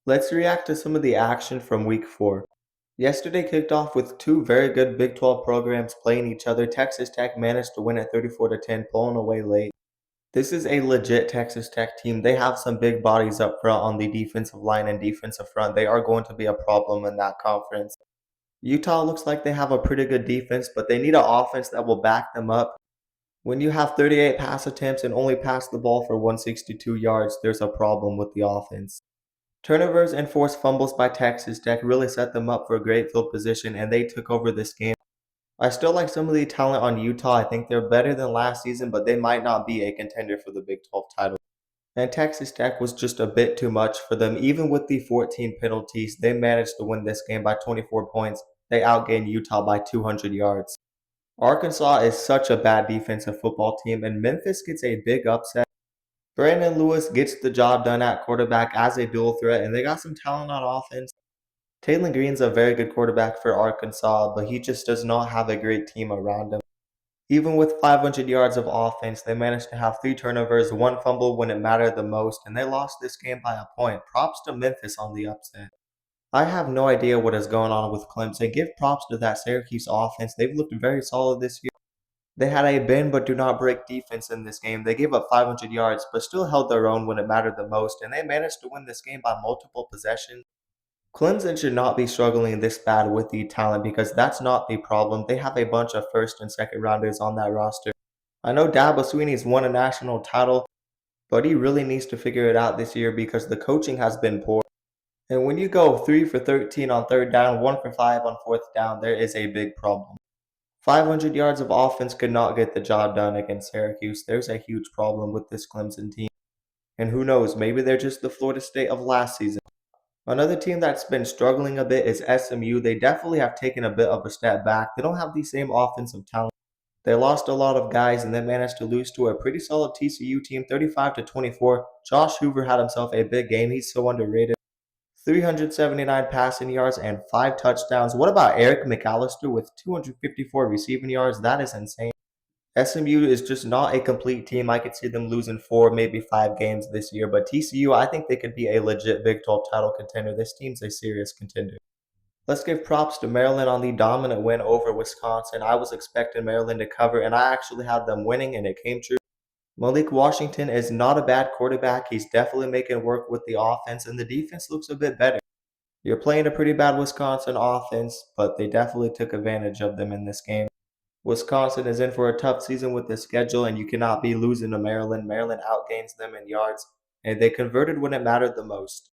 Let's react to some of the action from week 4. Yesterday kicked off with two very good Big 12 programs playing each other. Texas Tech managed to win at 34 to 10, pulling away late. This is a legit Texas Tech team. They have some big bodies up front on the defensive line and defensive front. They are going to be a problem in that conference. Utah looks like they have a pretty good defense, but they need an offense that will back them up. When you have 38 pass attempts and only pass the ball for 162 yards, there's a problem with the offense. Turnovers and forced fumbles by Texas Tech really set them up for a great field position, and they took over this game. I still like some of the talent on Utah. I think they're better than last season, but they might not be a contender for the Big 12 title. And Texas Tech was just a bit too much for them. Even with the 14 penalties, they managed to win this game by 24 points. They outgained Utah by 200 yards. Arkansas is such a bad defensive football team, and Memphis gets a big upset. Brandon Lewis gets the job done at quarterback as a dual threat, and they got some talent on offense. Taylor Green's a very good quarterback for Arkansas, but he just does not have a great team around him. Even with 500 yards of offense, they managed to have 3 turnovers, 1 fumble when it mattered the most, and they lost this game by a point. Props to Memphis on the upset. I have no idea what is going on with Clemson. Give props to that Syracuse offense. They've looked very solid this year. They had a bend but do not break defense in this game. They gave up 500 yards, but still held their own when it mattered the most, and they managed to win this game by multiple possessions. Clemson should not be struggling this bad with the talent because that's not the problem. They have a bunch of first and second rounders on that roster. I know Dabo Swinney's won a national title, but he really needs to figure it out this year because the coaching has been poor. And when you go 3 for 13 on third down, 1 for 5 on fourth down, there is a big problem. 500 yards of offense could not get the job done against Syracuse. There's a huge problem with this Clemson team. And who knows, maybe they're just the Florida State of last season. Another team that's been struggling a bit is SMU. They definitely have taken a bit of a step back. They don't have the same offensive talent. They lost a lot of guys and then managed to lose to a pretty solid TCU team 35 to 24. Josh Hoover had himself a big game. He's so underrated. 379 passing yards and 5 touchdowns. What about Eric McAllister with 254 receiving yards? That is insane. SMU is just not a complete team. I could see them losing 4, maybe 5 games this year, but TCU, I think they could be a legit Big 12 title contender. This team's a serious contender. Let's give props to Maryland on the dominant win over Wisconsin. I was expecting Maryland to cover, and I actually had them winning, and it came true. Malik Washington is not a bad quarterback. He's definitely making work with the offense, and the defense looks a bit better. You're playing a pretty bad Wisconsin offense, but they definitely took advantage of them in this game. Wisconsin is in for a tough season with the schedule, and you cannot be losing to Maryland. Maryland outgains them in yards, and they converted when it mattered the most.